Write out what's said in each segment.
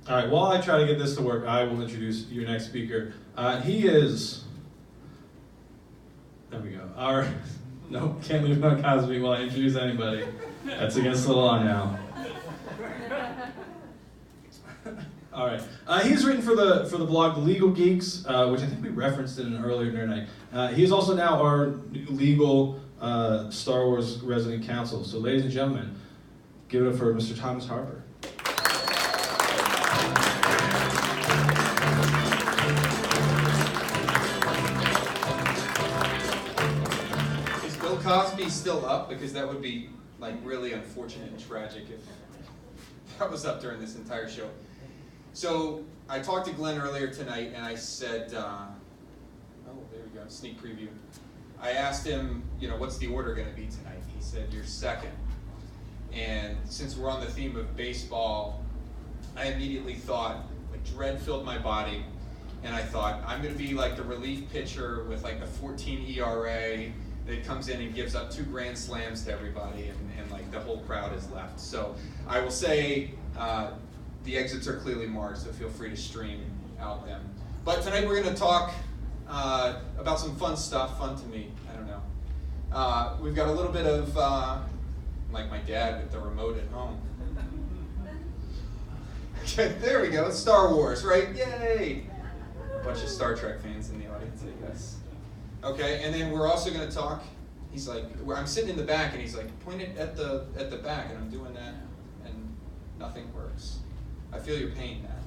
All right, while I try to get this to work, I will introduce your next speaker. He is, there we go. Nope, can't leave no Cosby while I introduce anybody. That's against the law now. All right, he's written for the blog The Legal Geeks, which I think we referenced in an earlier Nerd Nite. He's also now our legal Star Wars resident counsel. So ladies and gentlemen, give it up for Mr. Thomas Harper. Is Bill Cosby still up? Because that would be like really unfortunate and tragic if that was up during this entire show. So I talked to Glenn earlier tonight and I said, oh, there we go, sneak preview. I asked him, what's the order going to be tonight? He said, you're second. And since we're on the theme of baseball, I immediately thought, dread filled my body. And I thought, I'm going to be like the relief pitcher with like the 14 ERA that comes in and gives up 2 grand slams to everybody and like the whole crowd is left. So I will say, the exits are clearly marked, so feel free to stream out them. But tonight we're going to talk about some fun stuff, fun to me, I don't know. We've got a little bit of, like my dad with the remote at home. Okay, there we go, Star Wars, right? Yay! A bunch of Star Trek fans in the audience, I guess. Okay, and then we're also going to talk, he's like, I'm sitting in the back and he's like, point it at the back, and I'm doing that, and nothing works. I feel your pain, Matt.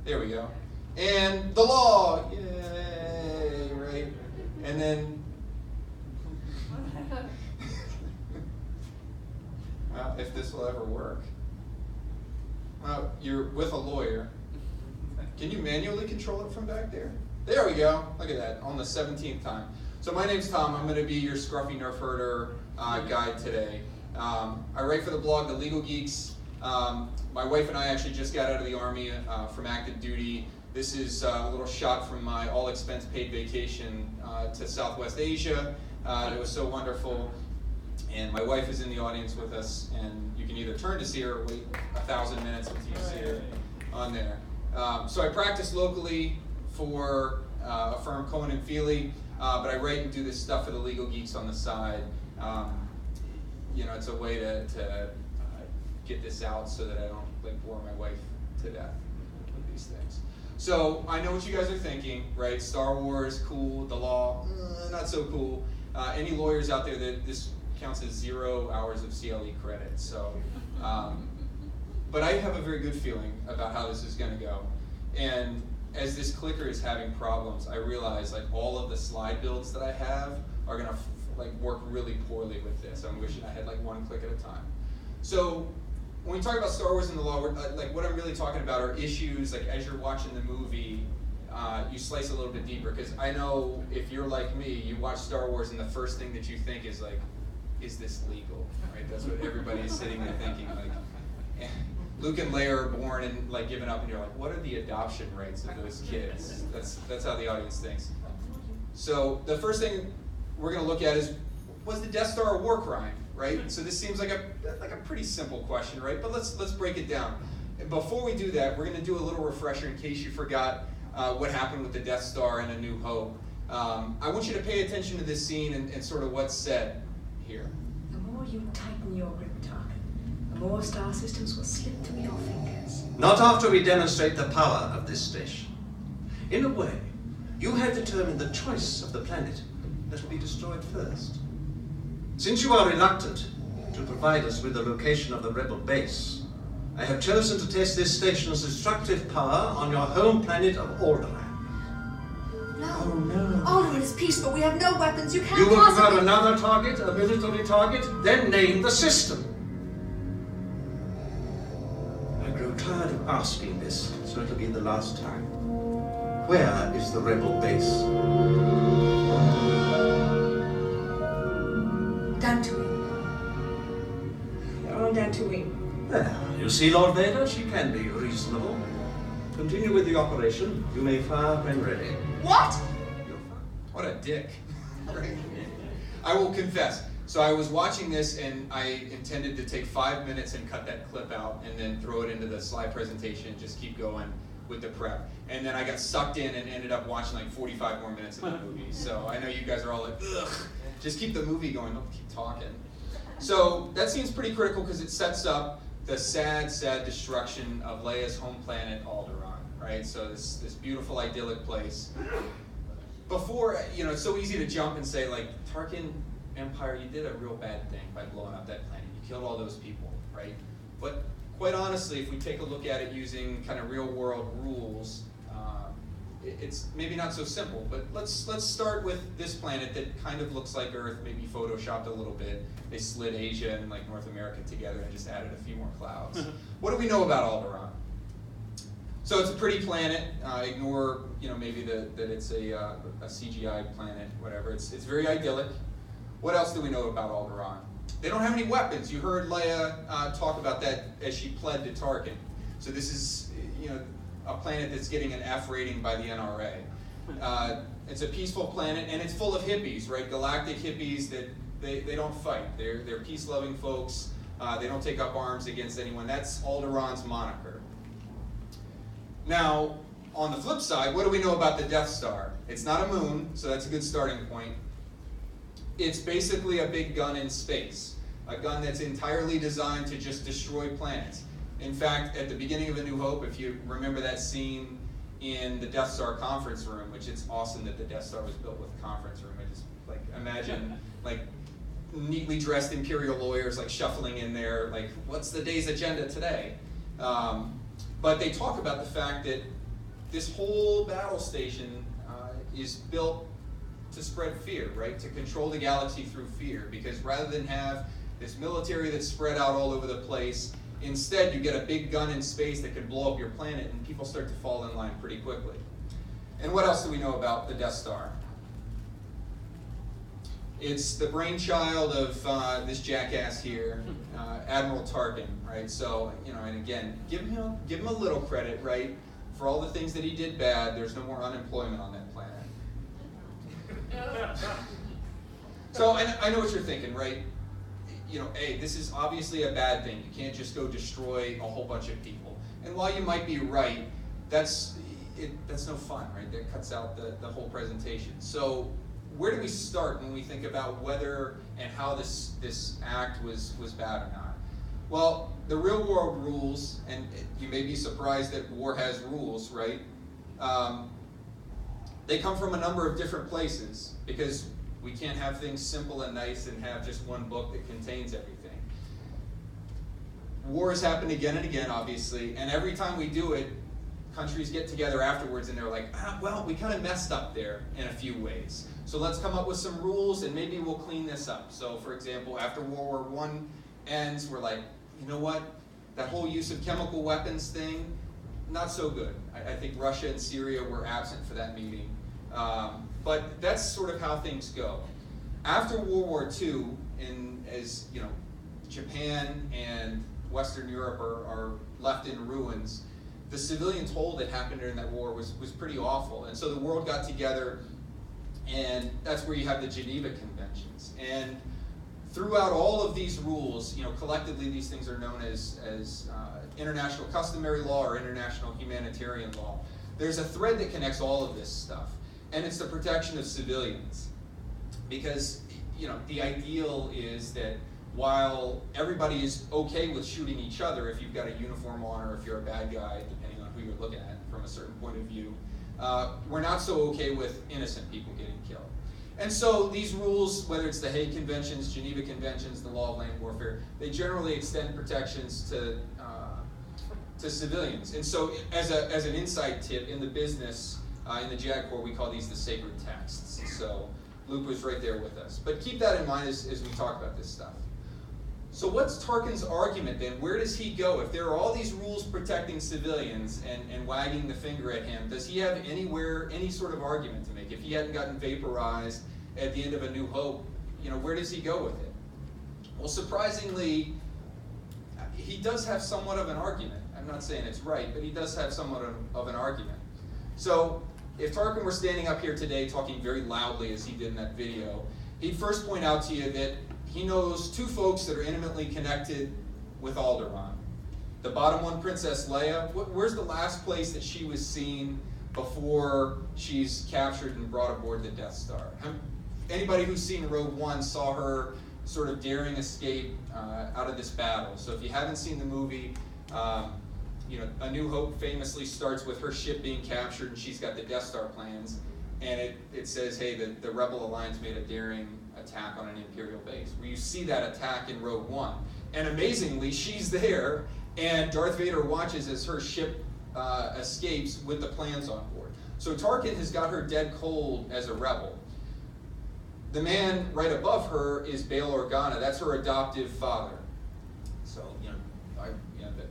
There we go. And the law, yay, right? And then, well, if this will ever work. Well, you're with a lawyer. Can you manually control it from back there? There we go. Look at that, on the 17th time. So my name's Tom. I'm going to be your scruffy nerf herder guide today. I write for the blog The Legal Geeks. My wife and I actually just got out of the Army from active duty. This is a little shot from my all-expense paid vacation to Southwest Asia. It was so wonderful. And my wife is in the audience with us, and you can either turn to see her or wait 1,000 minutes until you see her on there. So I practice locally for a firm, Cohen and Feely, but I write and do this stuff for the Legal Geeks on the side. It's a way to get this out so that I don't bore my wife to death with these things. So I know what you guys are thinking, right? Star Wars, cool. The law, not so cool. Any lawyers out there that this counts as 0 hours of CLE credit. So, but I have a very good feeling about how this is going to go. And as this clicker is having problems, I realize all of the slide builds that I have are going to work really poorly with this. I'm wishing I had one click at a time. So when we talk about Star Wars and the law, what I'm really talking about are issues as you're watching the movie, you slice a little bit deeper, because I know if you're like me, you watch Star Wars and the first thing that you think is is this legal? Right? That's what everybody is sitting there thinking. Luke and Leia are born and given up, and you're like, what are the adoption rights of those kids? That's how the audience thinks. So the first thing we're going to look at is, was the Death Star a war crime? Right? So this seems like a pretty simple question, right? But let's break it down. And before we do that, we're going to do a little refresher in case you forgot what happened with the Death Star in A New Hope. I want you to pay attention to this scene and sort of what's said here. The more you tighten your grip, Tarkin, the more star systems will slip through your fingers. Not after we demonstrate the power of this station. In a way, you have determined the choice of the planet that will be destroyed first. Since you are reluctant to provide us with the location of the rebel base, I have chosen to test this station's destructive power on your home planet of Alderaan. No. Oh no. Alderaan is peaceful. We have no weapons. You can't You will possibly... prefer another target, a military target, then name the system. I grow tired of asking this, so it'll be the last time. Where is the rebel base? Dantooine. They're on Dantooine. There, you see, Lord Vader, she can be reasonable. Continue with the operation. You may fire when ready. What? What a dick. Right? I will confess. So I was watching this, and I intended to take 5 minutes and cut that clip out and then throw it into the slide presentation and just keep going with the prep. And then I got sucked in and ended up watching like 45 more minutes of the movie. So I know you guys are all like, ugh, just keep the movie going, don't keep talking. So that seems pretty critical because it sets up the sad, sad destruction of Leia's home planet, Alderaan, right? So this beautiful, idyllic place. Before, it's so easy to jump and say, like, Tarkin Empire, you did a real bad thing by blowing up that planet. You killed all those people, right? But quite honestly, if we take a look at it using kind of real-world rules, it's maybe not so simple. But let's start with this planet that kind of looks like Earth, maybe photoshopped a little bit. They slid Asia and like North America together and just added a few more clouds. What do we know about Alderaan? So it's a pretty planet. Ignore, maybe that it's a CGI planet, whatever. It's very idyllic. What else do we know about Alderaan? They don't have any weapons. You heard Leia talk about that as she pled to Tarkin. So this is, a planet that's getting an F rating by the NRA. It's a peaceful planet, and it's full of hippies, right? Galactic hippies that they don't fight. They're peace-loving folks. They don't take up arms against anyone. That's Alderaan's moniker. Now, on the flip side, what do we know about the Death Star? It's not a moon, so that's a good starting point. It's basically a big gun in space, a gun that's entirely designed to just destroy planets. In fact, at the beginning of A New Hope, if you remember that scene in the Death Star conference room, which it's awesome that the Death Star was built with a conference room. I just imagine neatly dressed Imperial lawyers shuffling in there, what's the day's agenda today? But they talk about the fact that this whole battle station is built to spread fear, right? To control the galaxy through fear, because rather than have this military that's spread out all over the place, instead you get a big gun in space that could blow up your planet, and people start to fall in line pretty quickly. And what else do we know about the Death Star? It's the brainchild of this jackass here, Admiral Tarkin, right? So, and again, give him a little credit, right? For all the things that he did bad, there's no more unemployment on that planet. So, and I know what you're thinking, right? Hey, this is obviously a bad thing. You can't just go destroy a whole bunch of people. And while you might be right, that's no fun, right? That cuts out the whole presentation. So where do we start when we think about whether and how this act was bad or not? Well, the real world rules, and you may be surprised that war has rules, right? They come from a number of different places, because we can't have things simple and nice and have just one book that contains everything. War has happened again and again, obviously, and every time we do it, countries get together afterwards and they're like, well, we kind of messed up there in a few ways. So let's come up with some rules and maybe we'll clean this up. So for example, after World War I ends, we're like, you know what? That whole use of chemical weapons thing, not so good. I think Russia and Syria were absent for that meeting. But that's sort of how things go. After World War II, as Japan and Western Europe are left in ruins, the civilian toll that happened during that war was pretty awful. And so the world got together, and that's where you have the Geneva Conventions. And throughout all of these rules, collectively these things are known as international customary law or international humanitarian law. There's a thread that connects all of this stuff. And it's the protection of civilians. Because, the ideal is that while everybody is okay with shooting each other if you've got a uniform on or if you're a bad guy, depending on who you're looking at from a certain point of view, we're not so okay with innocent people getting killed. And so these rules, whether it's the Hague Conventions, Geneva Conventions, the law of land warfare, they generally extend protections to civilians. And so as an inside tip, in the business, in the JAG Corps, we call these the sacred texts. So Luke was right there with us. But keep that in mind as we talk about this stuff. So what's Tarkin's argument then? Where does he go? If there are all these rules protecting civilians and wagging the finger at him, does he have any sort of argument to make? If he hadn't gotten vaporized at the end of A New Hope, where does he go with it? Well, surprisingly, he does have somewhat of an argument. I'm not saying it's right, but he does have somewhat of an argument. So if Tarkin were standing up here today talking very loudly as he did in that video, he'd first point out to you that he knows two folks that are intimately connected with Alderaan. The bottom one, Princess Leia. Where's the last place that she was seen before she's captured and brought aboard the Death Star? Anybody who's seen Rogue One saw her sort of daring escape out of this battle. So if you haven't seen the movie, A New Hope famously starts with her ship being captured and she's got the Death Star plans. And it says, hey, the Rebel Alliance made a daring attack on an Imperial base. Where you see that attack in Rogue One. And amazingly, she's there, and Darth Vader watches as her ship escapes with the plans on board. So Tarkin has got her dead cold as a rebel. The man right above her is Bail Organa. That's her adoptive father. So,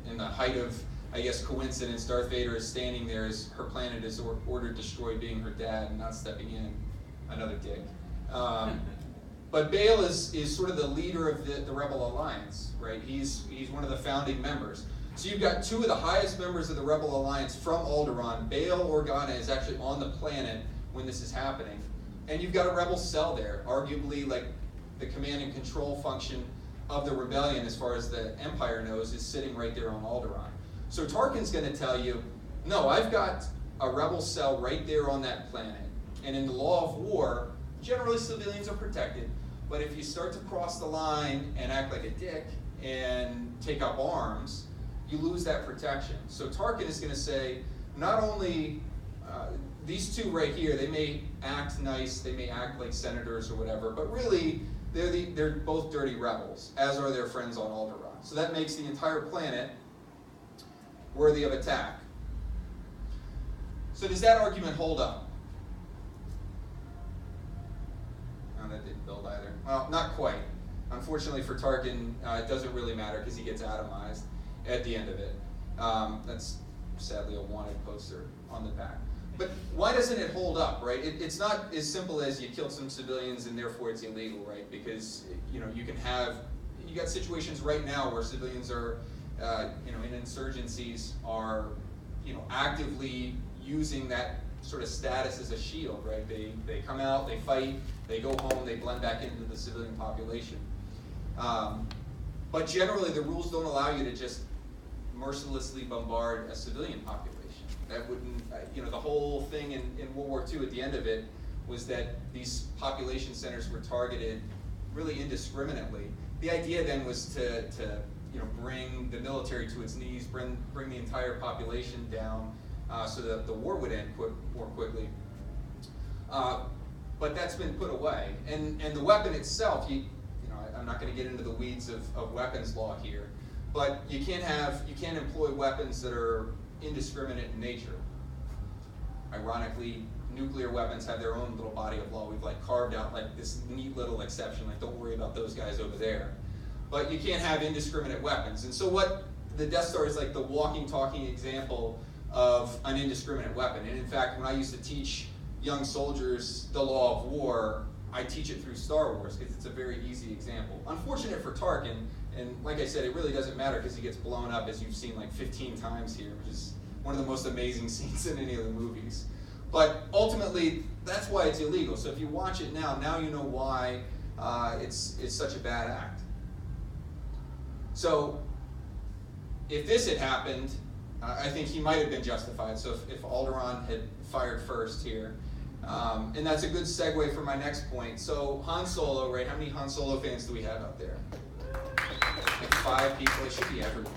in the height of, I guess, coincidence, Darth Vader is standing there as her planet is ordered destroyed, being her dad and not stepping in. Another dick. But Bail is sort of the leader of the Rebel Alliance, right? He's one of the founding members. So you've got two of the highest members of the Rebel Alliance from Alderaan. Bail Organa is actually on the planet when this is happening. And you've got a rebel cell there, arguably like the command and control function of the rebellion, as far as the Empire knows, is sitting right there on Alderaan. So Tarkin's going to tell you, no, I've got a rebel cell right there on that planet. And in the law of war, generally civilians are protected, but if you start to cross the line and act like a dick and take up arms, you lose that protection. So Tarkin is going to say, not only these two right here, they may act nice, they may act like senators or whatever, but really they're both dirty rebels, as are their friends on Alderaan. So that makes the entire planet worthy of attack. So does that argument hold up? No, that didn't build either. Well, not quite. Unfortunately for Tarkin, it doesn't really matter because he gets atomized at the end of it. That's sadly a wanted poster on the back. But why doesn't it hold up, right? It's not as simple as you killed some civilians and therefore it's illegal, right? Because you got situations right now where civilians are, in insurgencies are, actively using that sort of status as a shield, right? They come out, they fight, they go home, they blend back into the civilian population. But generally, the rules don't allow you to just mercilessly bombard a civilian population. That wouldn't, the whole thing in World War II at the end of it was that these population centers were targeted really indiscriminately. The idea then was to bring the military to its knees, bring the entire population down so that the war would end more quickly. But that's been put away. And the weapon itself, I'm not going to get into the weeds of weapons law here, but you can't employ weapons that are indiscriminate in nature. Ironically, nuclear weapons have their own little body of law. We've carved out this neat little exception, don't worry about those guys over there. But you can't have indiscriminate weapons. And so what the Death Star is the walking, talking example of an indiscriminate weapon. And in fact, when I used to teach young soldiers the law of war, I teach it through Star Wars because it's a very easy example. Unfortunate for Tarkin, and like I said, it really doesn't matter because he gets blown up, as you've seen 15 times here, which is one of the most amazing scenes in any of the movies. But ultimately, that's why it's illegal. So if you watch it now you know why it's such a bad act. So if this had happened, I think he might have been justified. So if Alderaan had fired first here, and that's a good segue for my next point. So Han Solo, right? How many Han Solo fans do we have out there? 5 people. It should be everyone.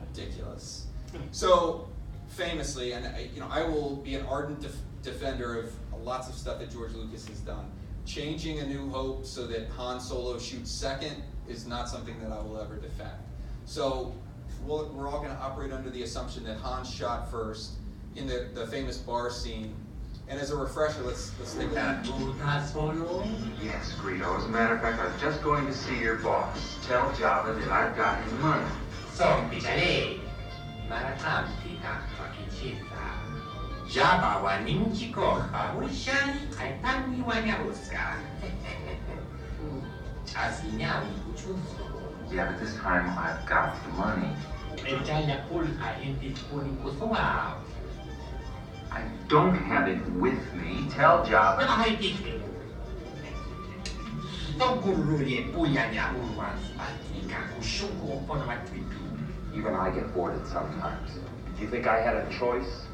Ridiculous. So famously, and I will be an ardent defender of lots of stuff that George Lucas has done. Changing A New Hope so that Han Solo shoots second is not something that I will ever defend. So we're all going to operate under the assumption that Han shot first in the famous bar scene. And as a refresher, let's take a look. Yes, Greedo. As a matter of fact, I was just going to see your boss. Tell Jabba that I've got his money. Semplicemente, Maratantica, Fakicita. Jabba wa ninchi kocha, ushani kaitani wa nyaruska. Asinawi kuchuso. Yeah, but this time I've got the money. Echaya pulka inti puni kusua. I don't have it with me. Tell Jabba. Even I get bored at sometimes. Do you think I had a choice?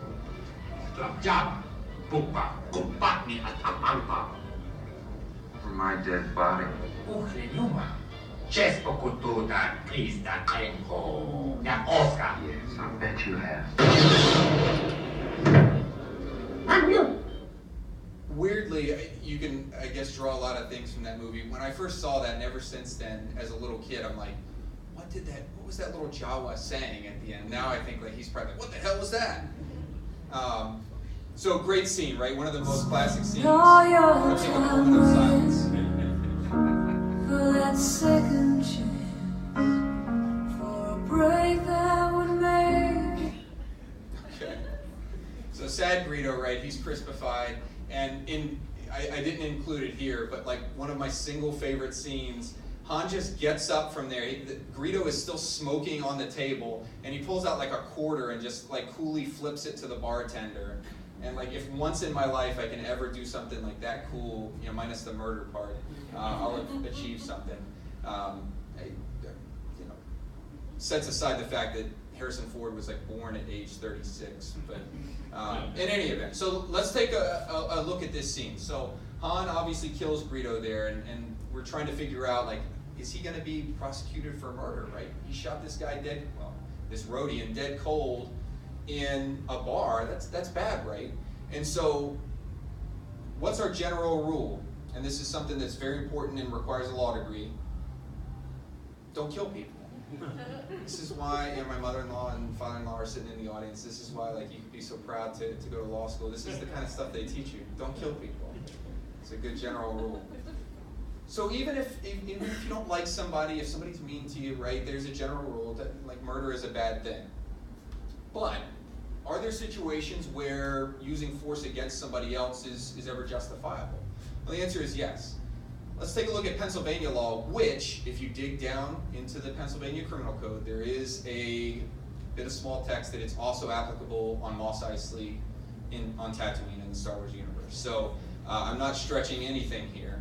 For my dead body. Yes, I bet you have. Weirdly, you can, I guess, draw a lot of things from that movie. When I first saw that, and ever since then, as a little kid, I'm like, what was that little Jawa saying at the end? Now I think like he's probably like, what the hell was that? So great scene, right? One of the most classic scenes. I'll take a moment of silence. For that second chance, for a break that would make. Okay. So sad Greedo, right? He's crispified, and I didn't include it here, but like one of my single favorite scenes, Han just gets up from there. Greedo is still smoking on the table, and he pulls out like a quarter and just like coolly flips it to the bartender. And like, if once in my life I can ever do something like that cool, you know, minus the murder part, I'll achieve something. Sets aside the fact that Harrison Ford was like born at age 36, but in any event. So let's take a look at this scene. So Han obviously kills Greedo there, and we're trying to figure out, like, is he going to be prosecuted for murder, right? He shot this guy dead, well, this Rhodian dead cold in a bar. That's bad, right? And so what's our general rule? And this is something that's very important and requires a law degree. Don't kill people. This is why, my mother-in-law and father-in-law are sitting in the audience. This is why, like, you could be so proud to go to law school. This is the kind of stuff they teach you. Don't kill people. It's a good general rule. So even if you don't like somebody, if somebody's mean to you, right, there's a general rule that, like, murder is a bad thing. But are there situations where using force against somebody else is ever justifiable? Well, the answer is yes. Let's take a look at Pennsylvania law, which, if you dig down into the Pennsylvania Criminal Code, there is a bit of small text that it's also applicable on Mos Eisley on Tatooine in the Star Wars universe. So I'm not stretching anything here.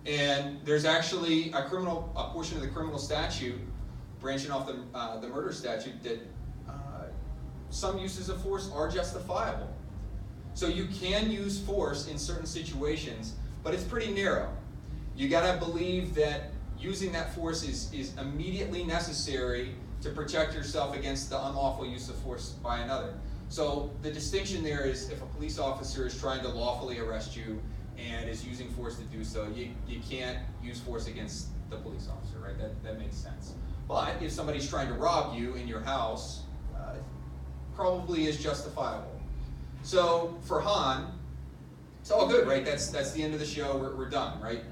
And there's actually a portion of the criminal statute branching off the murder statute that some uses of force are justifiable. So you can use force in certain situations, but it's pretty narrow. You gotta believe that using that force is immediately necessary to protect yourself against the unlawful use of force by another. So the distinction there is if a police officer is trying to lawfully arrest you and is using force to do so, you can't use force against the police officer, right? That makes sense. But if somebody's trying to rob you in your house, probably is justifiable. So for Han, it's all good, right? That's the end of the show. We're done, right?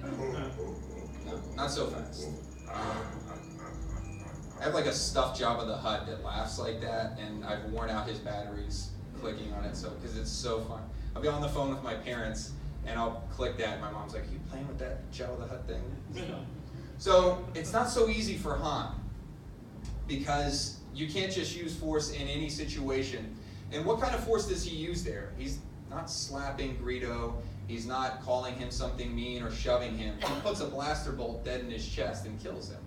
No, not so fast. I have like a stuffed Jabba the Hutt that laughs like that, and I've worn out his batteries clicking on it, because it's so fun. I'll be on the phone with my parents, and I'll click that, and my mom's like, "Are you playing with that Jabba the Hutt thing?" So it's not so easy for Han, because you can't just use force in any situation. And what kind of force does he use there? He's not slapping Greedo. He's not calling him something mean or shoving him. He puts a blaster bolt dead in his chest and kills him.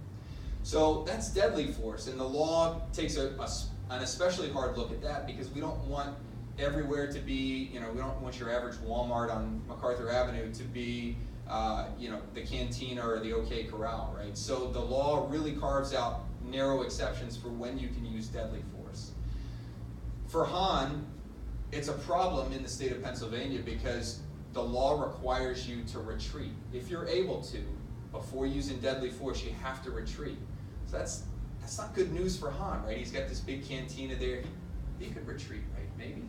So that's deadly force, and the law takes an especially hard look at that, because we don't want everywhere to be, we don't want your average Walmart on MacArthur Avenue to be, the Cantina or the OK Corral, right? So the law really carves out narrow exceptions for when you can use deadly force. For Han, it's a problem in the state of Pennsylvania because the law requires you to retreat. If you're able to, before using deadly force, you have to retreat. So that's not good news for Han, right? He's got this big cantina there. He could retreat, right? Maybe.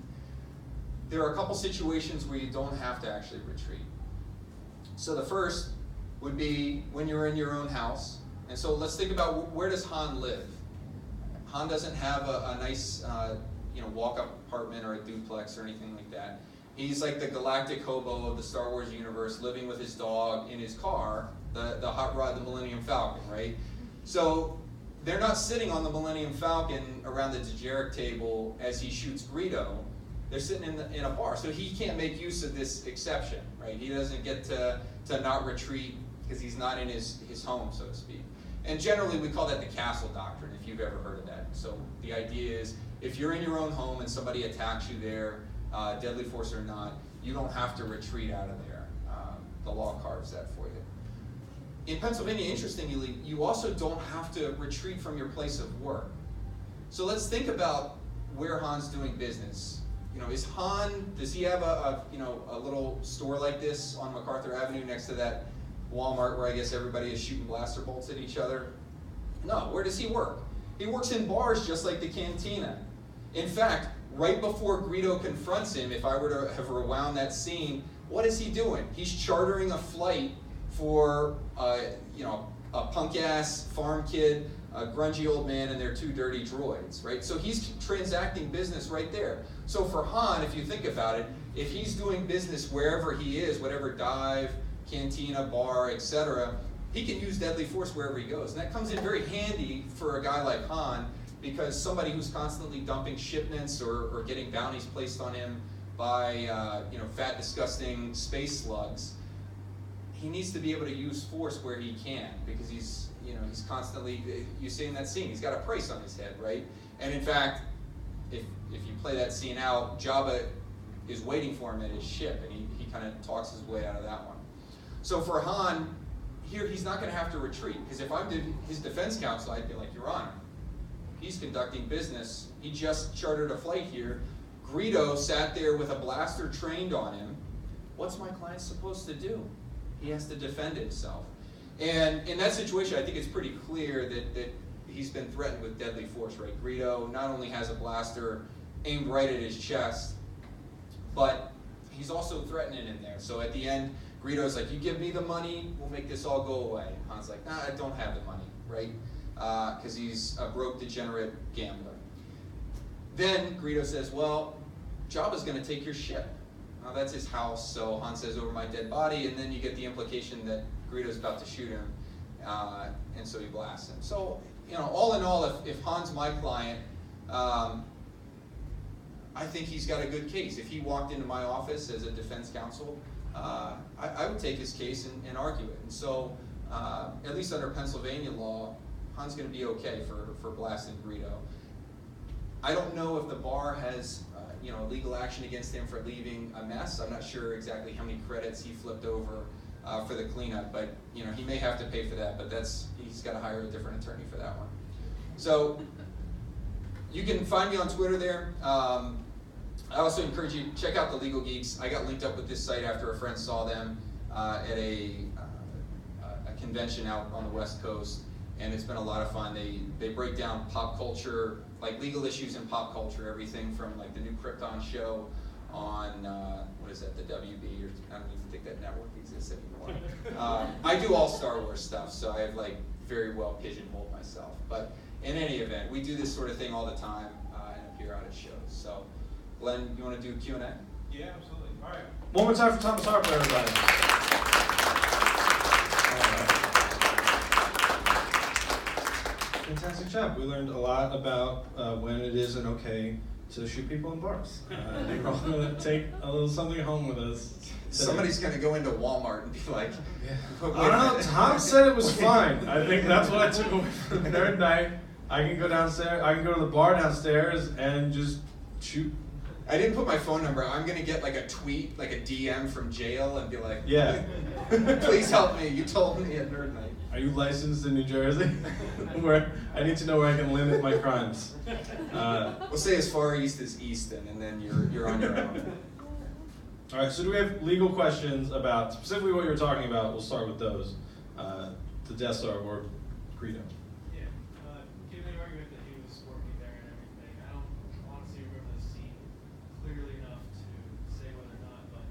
There are a couple situations where you don't have to actually retreat. So the first would be when you're in your own house. And so let's think about, where does Han live? Han doesn't have a nice walk-up apartment or a duplex or anything like that. He's like the galactic hobo of the Star Wars universe, living with his dog in his car, the hot rod, the Millennium Falcon, right? So they're not sitting on the Millennium Falcon around the Dejeric table as he shoots Greedo. They're sitting in a bar, so he can't make use of this exception, right? He doesn't get to not retreat because he's not in his home, so to speak. And generally, we call that the castle doctrine, if you've ever heard of that. So the idea is, if you're in your own home and somebody attacks you there, deadly force or not, you don't have to retreat out of there. The law carves that for you. In Pennsylvania, interestingly, you also don't have to retreat from your place of work. So let's think about where Han's doing business. You know, does he have a little store like this on MacArthur Avenue next to that Walmart where I guess everybody is shooting blaster bolts at each other? No, where does he work? He works in bars just like the Cantina. In fact, right before Greedo confronts him, if I were to have rewound that scene, what is he doing? He's chartering a flight for a punk-ass farm kid, a grungy old man, and their 2 dirty droids, right? So he's transacting business right there. So for Han, if you think about it, if he's doing business wherever he is, whatever dive, cantina, bar, etc., he can use deadly force wherever he goes. And that comes in very handy for a guy like Han, because somebody who's constantly dumping shipments or getting bounties placed on him by fat, disgusting space slugs, he needs to be able to use force where he can, because he's constantly, you see in that scene, he's got a price on his head, right? And in fact, if you play that scene out, Jabba is waiting for him at his ship, and he kind of talks his way out of that one. So for Han, here he's not going to have to retreat, because if I'm his defense counsel, I'd be like, Your Honor, he's conducting business. He just chartered a flight here. Greedo sat there with a blaster trained on him. What's my client supposed to do? He has to defend himself. And in that situation, I think it's pretty clear that he's been threatened with deadly force, right? Greedo not only has a blaster aimed right at his chest, but he's also threatening him there. So at the end, Greedo's like, you give me the money, we'll make this all go away. And Han's like, nah, I don't have the money, right? Because he's a broke, degenerate gambler. Then Greedo says, well, Jabba's going to take your ship. Now that's his house, so Han says, over my dead body, and then you get the implication that Greedo's about to shoot him, and so he blasts him. So, all in all, if Han's my client, I think he's got a good case. If he walked into my office as a defense counsel, I would take his case and argue it. And so, at least under Pennsylvania law, Han's going to be okay for blasting Greedo. I don't know if the bar has legal action against him for leaving a mess. I'm not sure exactly how many credits he flipped over for the cleanup, but he may have to pay for that. But he's got to hire a different attorney for that one. So you can find me on Twitter there. I also encourage you to check out the Legal Geeks. I got linked up with this site after a friend saw them at a convention out on the West Coast, and it's been a lot of fun. They break down pop culture, like legal issues in pop culture, everything from like the new Krypton show on what is that, the WB, or I don't even think that network exists anymore. I do all Star Wars stuff, so I have like very well pigeonholed myself. But in any event, we do this sort of thing all the time and appear out at shows. So, Glenn, you want to do Q&A? Yeah, absolutely. All right. One more time for Thomas Harper, everybody. Fantastic job. We learned a lot about when it is and okay to shoot people in bars. I think we're all going to take a little something home with us. Somebody's going to go into Walmart and be like, I don't know, Tom said it was fine. I think that's what I took away from Nerd Nite. I can go downstairs, I can go to the bar downstairs and just shoot. I didn't put my phone number. I'm going to get like a tweet, like a DM from jail and be like, yeah, please help me. You told me at Nerd Nite. Are you licensed in New Jersey? Where I need to know where I can limit my crimes. We'll say as far east as Easton, and then you're on your own. All right, so do we have legal questions about specifically what you were talking about? We'll start with those. The Death Star or Greedo. Yeah, given the argument that he was working there and everything, I don't honestly remember the scene clearly enough to say whether or not, but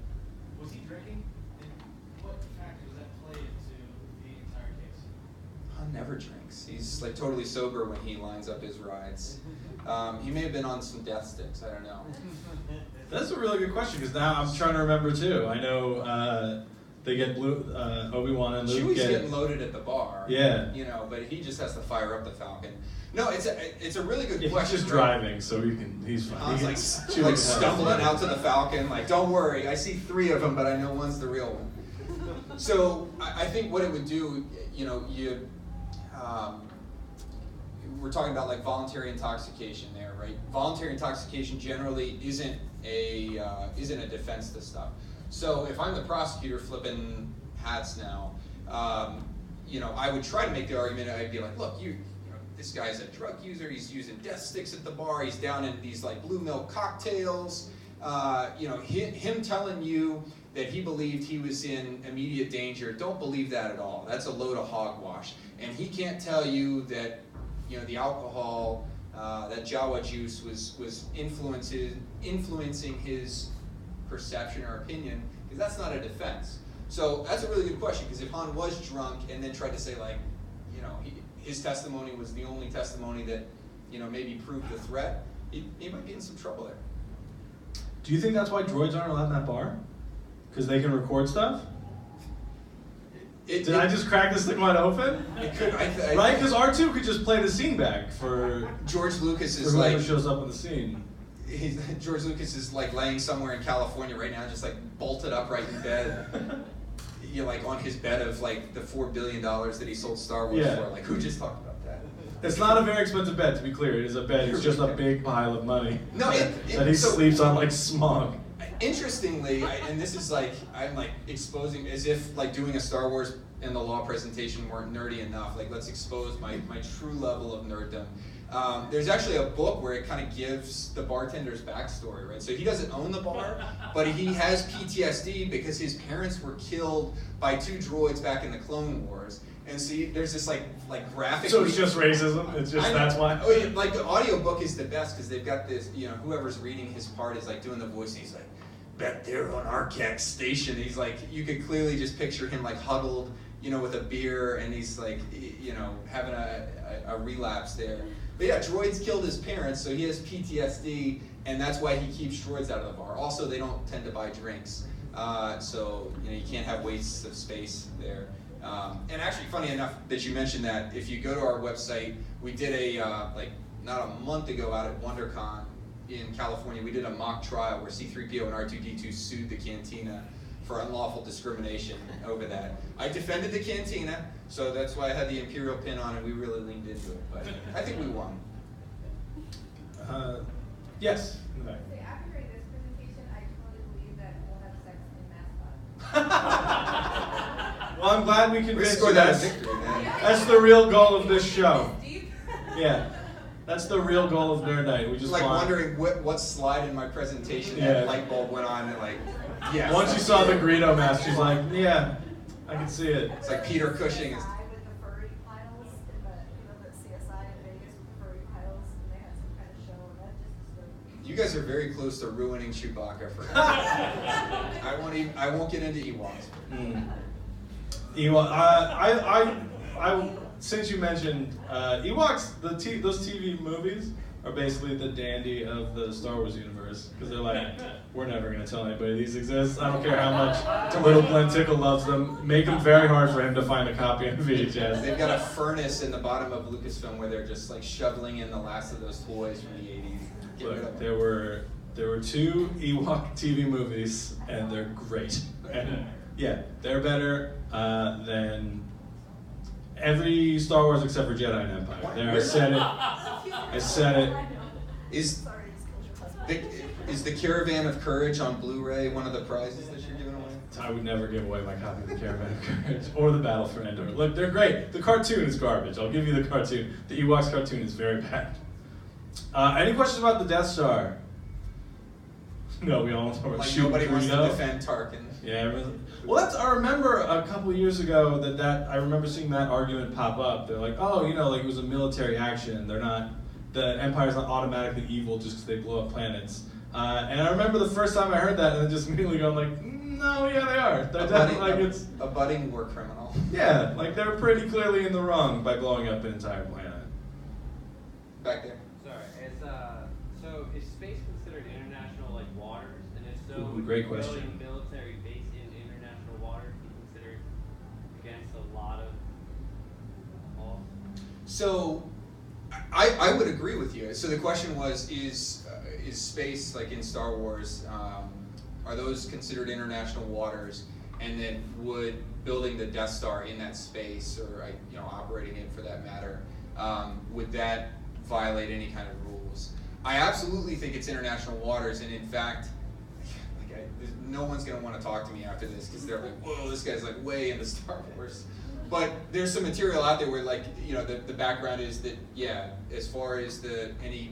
was he drinking? And what factor does that play into the entire case? Han never drinks. He's like totally sober when he lines up his rides. He may have been on some death sticks, I don't know. That's a really good question, because now I'm trying to remember too. I know They get Obi-Wan and Luke Chewie's get getting loaded at the bar. Yeah. You know, but he just has to fire up the Falcon. No, it's a really good Yeah, question. he's just driving, so he's fine. I was He like, gets Chewie like to hell. stumbling out to the Falcon, like, don't worry, I see 3 of them, but I know one's the real one. So I think what it would do, you know, we're talking about like voluntary intoxication there, right? Voluntary intoxication generally isn't a defense to stuff. So if I'm the prosecutor flipping hats now, you know, I would try to make the argument. I'd be like, look, this guy's a drug user. He's using death sticks at the bar. He's down in these like blue milk cocktails. You know, him telling you that he believed he was in immediate danger, don't believe that at all. That's a load of hogwash. And he can't tell you that, you know, the alcohol, that Jawa juice was influencing his perception or opinion, because that's not a defense. So that's a really good question, because if Han was drunk and then tried to say, like, you know, his testimony was the only testimony that, you know, maybe proved the threat, he might be in some trouble there. Do you think that's why droids aren't allowed in that bar? Because they can record stuff? Did I just crack this thing wide open? It could, right? Because R2 could just play the scene back for George Lucas is whoever like shows up in the scene. George Lucas is like laying somewhere in California right now, just like bolted upright in bed. You know, like on his bed of like the $4 billion that he sold Star Wars for. Like, who just talked about that? It's not a very expensive bed, to be clear. It is a bed. It's just a big pile of money. No, that he sleeps on like smog. Interestingly, and this is like, I'm like exposing, as if like doing a Star Wars and the law presentation weren't nerdy enough. Like, let's expose my true level of nerddom. There's actually a book where it kind of gives the bartender's backstory, right? So he doesn't own the bar, but he has PTSD because his parents were killed by 2 droids back in the Clone Wars. And so there's this like graphic. So it's just racism? It's just that's why? Oh, yeah, like the audiobook is the best because they've got this, you know, whoever's reading his part is like doing the voice and he's like, back there on Arcax Station. He's like, you could clearly just picture him like huddled, you know, with a beer, and he's like, you know, having a relapse there. But yeah, droids killed his parents, so he has PTSD, and that's why he keeps droids out of the bar. Also, they don't tend to buy drinks, so you know, you can't have wastes of space there. And actually, funny enough that you mentioned that, if you go to our website, we did a, like not a month ago out at WonderCon in California, we did a mock trial where C-3PO and R2-D2 sued the Cantina for unlawful discrimination over that. I defended the Cantina, so that's why I had the Imperial pin on, and we really leaned into it. But I think we won. Yes. So after hearing this presentation, I totally believe that we'll have sex in mascot. Well, I'm glad we convinced you. scored that as victory, man. That's the real goal of this show. Deep. Yeah. That's the real goal of Nerd Nite. We just Like want... wondering what slide in my presentation Yeah. that light bulb went on, and like, yes. Once you saw the Greedo mask, she's like, yeah, I can see it. It's like Peter Cushing is. With the furry piles, in the, you know, the CSI in Vegas with the furry piles, and they had some kind of show, and that just disturbed me. You guys are very close to ruining Chewbacca for me. I won't get into Ewoks. Ewok. Since you mentioned Ewoks, those TV movies are basically the dandy of the Star Wars universe, because they're like, we're never going to tell anybody these exist. I don't care how much little Glenn Tickle loves them. Make them very hard for him to find a copy on VHS. They've got a furnace in the bottom of Lucasfilm where they're just like shoveling in the last of those toys from the 80s. Get rid of Look, them. there were 2 Ewok TV movies, and they're great. And yeah, they're better than every Star Wars except for Jedi and Empire. There, I said it. I said it. Is the Caravan of Courage on Blu-ray one of the prizes that you're giving away? I would never give away my copy of the Caravan of Courage or the Battle for Endor. Look, they're great. The cartoon is garbage. I'll give you the cartoon. The Ewoks cartoon is very bad. Any questions about the Death Star? No, we all want to talk about Like shooting nobody wants to Greedo. defend Tarkin. Yeah. Well, I remember a couple of years ago that I remember seeing that argument pop up. They're like, oh, you know, like it was a military action. The Empire's not automatically evil just because they blow up planets. And I remember the first time I heard that, and then just immediately going like, no, yeah, they are. They're definitely like it's a budding war criminal. Yeah, like they're pretty clearly in the wrong by blowing up an entire planet. Back there. Sorry, so is space considered international like waters? And if so, Ooh, great question. building military base in international waters? against a lot of laws? So, I would agree with you. So the question was, is space, like in Star Wars, are those considered international waters? And then would building the Death Star in that space, or operating it for that matter, would that violate any kind of rules? I absolutely think it's international waters, and in fact, no one's going to want to talk to me after this because they're like, whoa, this guy's like way into Star Wars. But there's some material out there where, like, the background is that, yeah, as far as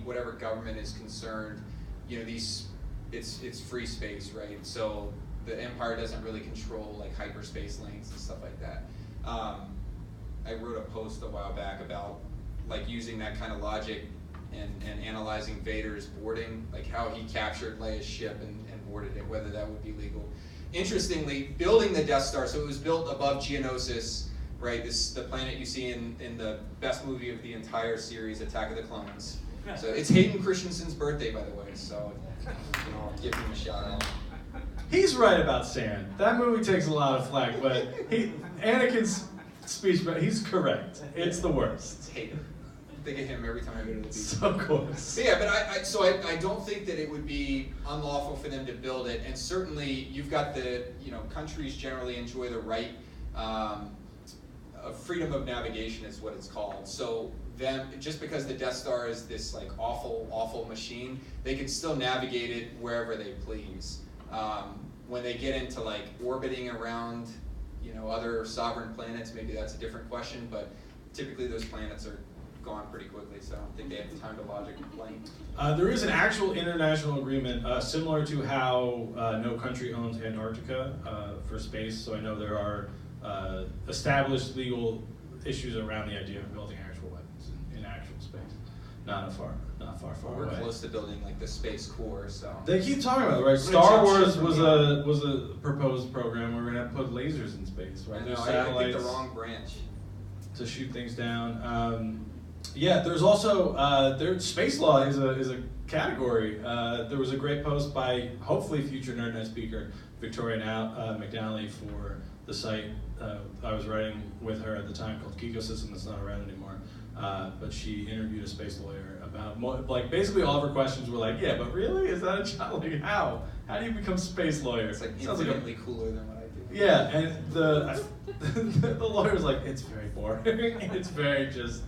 whatever government is concerned, it's free space, right? So the Empire doesn't really control like hyperspace lanes and stuff like that. I wrote a post a while back about like using that kind of logic and analyzing Vader's boarding, like how he captured Leia's ship and boarded it, whether that would be legal. Interestingly, building the Death Star, so it was built above Geonosis, right? The planet you see in the best movie of the entire series, Attack of the Clones. So it's Hayden Christensen's birthday, by the way, so I'll give him a shout out. He's right about sand. That movie takes a lot of flack, but Anakin's speech, but he's correct. It's the worst. Hayden. Think of him every time I go to the beach. So course. But yeah, but I don't think that it would be unlawful for them to build it, and certainly you've got countries generally enjoy the right of freedom of navigation is what it's called. So just because the Death Star is this like awful machine, they can still navigate it wherever they please. When they get into like orbiting around other sovereign planets, maybe that's a different question, but typically those planets are gone pretty quickly, so I don't think they have the time to lodge a complaint. There is an actual international agreement similar to how no country owns Antarctica for space, so I know there are established legal issues around the idea of building actual weapons in actual space. Not far We're away. close to building like the Space Corps, so. They keep talking about it, right? Star Wars was a proposed program where we're gonna have to put lasers in space, right? I know, There's I satellites picked the wrong branch. to shoot things down. Yeah, there's also space law is a category. There was a great post by hopefully future Nerd Nite speaker Victoria McNally for the site I was writing with her at the time called Kekosystem. That's not around anymore. But she interviewed a space lawyer about basically all of her questions were like, yeah, but really, is that a job? Like, how do you become space lawyer? It's like Sounds infinitely cooler than what I do. Yeah, and the lawyer's like, it's very boring. It's very just.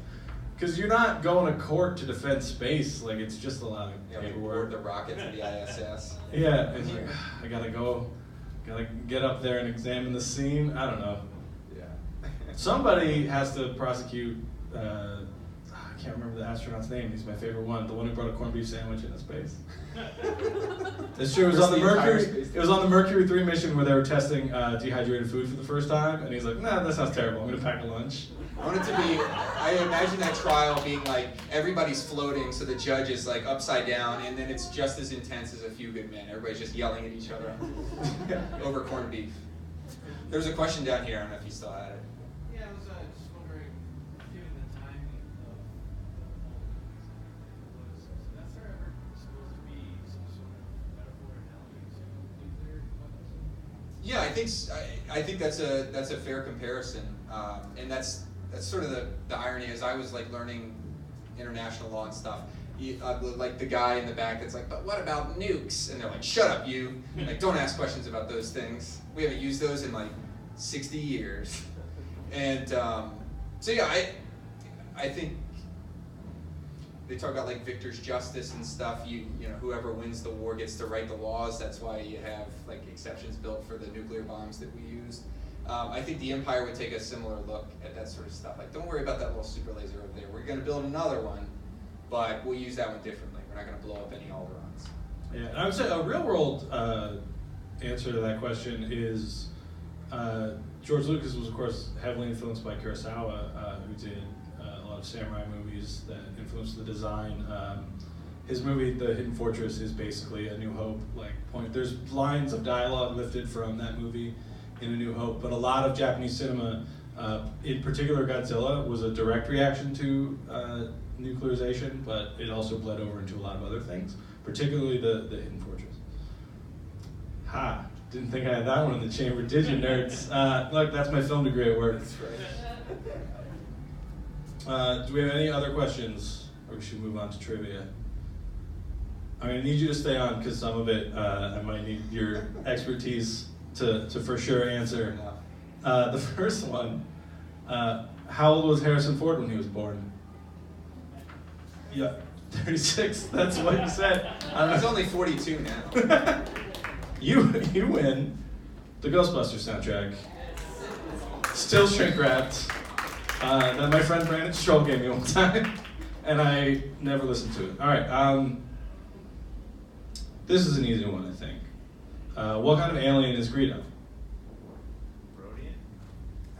Because you're not going to court to defend space, like it's just a lot of paperwork. The rocket to the ISS. Yeah, and like, I gotta get up there and examine the scene. I don't know. Yeah. Somebody has to prosecute. I can't remember the astronaut's name. He's my favorite one. The one who brought a corned beef sandwich into space. It's true. It was on the Mercury. It was on the Mercury 3 mission where they were testing dehydrated food for the first time, and he's like, "Nah, that sounds terrible. I'm gonna pack a lunch." I want it to be, I imagine that trial being like, everybody's floating, so the judge is like upside down, and then it's just as intense as A Few Good Men. Everybody's just yelling at each other over corned beef. There was a question down here, I don't know if you still had it. Yeah, I was just wondering, given the timing of was Death Star ever supposed to be some sort of metaphor analogy to nuclear weapons? Yeah, I think that's a fair comparison, and that's sort of the irony. As I was like learning international law and stuff, like the guy in the back that's like, but what about nukes? And they're like, shut up, you! Like, don't ask questions about those things. We haven't used those in like 60 years. And so yeah, I think they talk about like victor's justice and stuff. You know, whoever wins the war gets to write the laws. That's why you have like exceptions built for the nuclear bombs that we used. I think the Empire would take a similar look at that sort of stuff. Like, don't worry about that little super laser over there. We're going to build another one, but we'll use that one differently. We're not going to blow up any Alderons. Yeah, and I would say a real world answer to that question is George Lucas was, of course, heavily influenced by Kurosawa, who did a lot of samurai movies that influenced the design. His movie, The Hidden Fortress, is basically A New Hope. There's lines of dialogue lifted from that movie in A New Hope, but a lot of Japanese cinema, in particular Godzilla, was a direct reaction to nuclearization, but it also bled over into a lot of other things, particularly the Hidden Fortress. Ha! Didn't think I had that one in the chamber, did you, nerds? Look, that's my film degree at work. That's right. Do we have any other questions, or we should move on to trivia? I'm gonna need you to stay on because some of it I might need your expertise to for sure answer. The first one, how old was Harrison Ford when he was born? Yeah, 36. That's what you said. He's only 42 now. You win the Ghostbusters soundtrack. Still shrink wrapped. That my friend Brandon Stroll gave me one time, and I never listened to it. All right. This is an easy one, I think. What kind of alien is Greedo?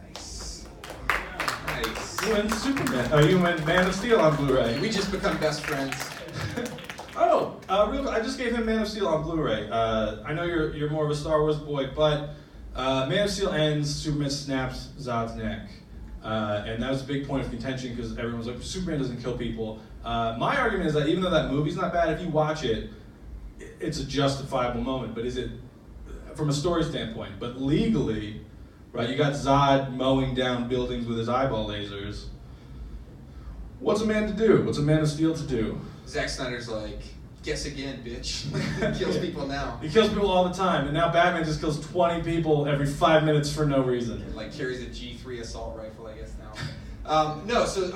Nice. Nice. You win Superman. You win Man of Steel on Blu-ray. We just become best friends. Real quick, I just gave him Man of Steel on Blu-ray. I know you're more of a Star Wars boy, but Man of Steel ends, Superman snaps Zod's neck. And that was a big point of contention because everyone was like, Superman doesn't kill people. My argument is that even though that movie's not bad, if you watch it, it's a justifiable moment. But is it, from a story standpoint, but legally, right, you got Zod mowing down buildings with his eyeball lasers. What's a man to do? What's a Man of Steel to do? Zack Snyder's like, guess again, bitch. He kills people now. He kills people all the time, and now Batman just kills 20 people every 5 minutes for no reason. And like carries a G3 assault rifle, I guess now. No, so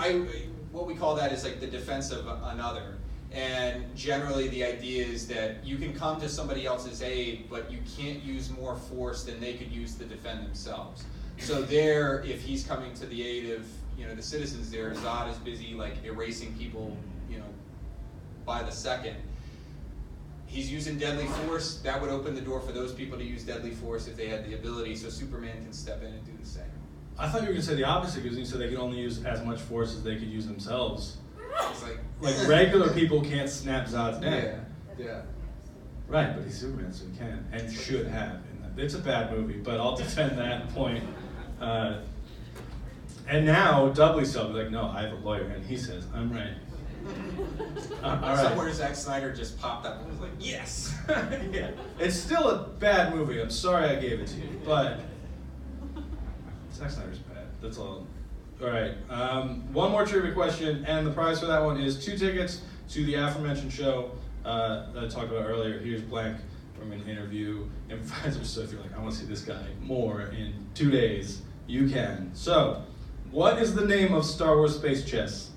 what we call that is like the defense of another. And generally the idea is that you can come to somebody else's aid, but you can't use more force than they could use to defend themselves. So there, if he's coming to the aid of the citizens there, Zod is busy like erasing people by the second. He's using deadly force. That would open the door for those people to use deadly force if they had the ability, so Superman can step in and do the same. I thought you were going to say the opposite, because you said they could only use as much force as they could use themselves. It's like regular people can't snap Zod's neck. Yeah. Right, but he's Superman, so he can, and should have. It's a bad movie, but I'll defend that point. And now, doubly so, like, no, I have a lawyer, and he says, I'm right. All right. Somewhere Zack Snyder just popped up and was like, yes! Yeah. It's still a bad movie. I'm sorry I gave it to you, but Zack Snyder's bad. That's all. All right. One more trivia question, and the prize for that one is 2 tickets to the aforementioned show that I talked about earlier. Here's blank from an interview improviser. So if you're like, I want to see this guy more in 2 days, you can. So, what is the name of Star Wars space chess?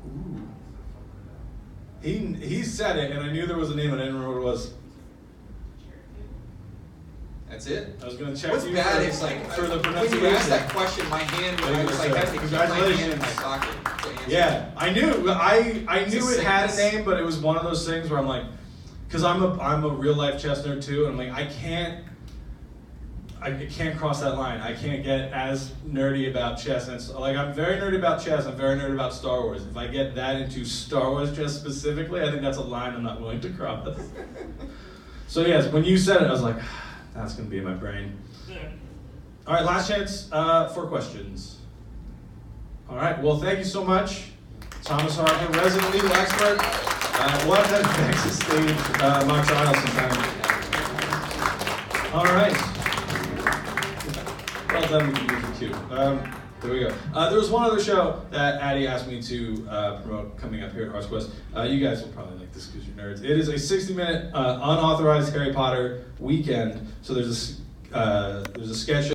Ooh. He said it, and I knew there was a name, and I didn't remember what it was. That's it? I was going to check What's you bad for, is like, for the when pronunciation. you asked that question, my hand, I was like, I had to keep my hand in my pocket. Yeah, I knew. I knew it had a name, but it was one of those things where I'm like, because I'm a real life chess nerd too, and I'm like, I can't cross that line. I can't get as nerdy about chess. And like, I'm very nerdy about chess. I'm very nerdy about Star Wars. If I get that into Star Wars chess specifically, I think that's a line I'm not willing to cross. So yes, when you said it, I was like, that's going to be in my brain. All right, last chance for questions. All right, well, thank you so much, Thomas Harper, resident legal expert. We'll have to have you back to stage, Mark Chiles sometime. All right. Well done with the cue. There we go. There was one other show that Addie asked me to promote coming up here at Arts Quest. You guys will probably like this because you're nerds. It is a 60-minute unauthorized Harry Potter weekend. So there's a sketch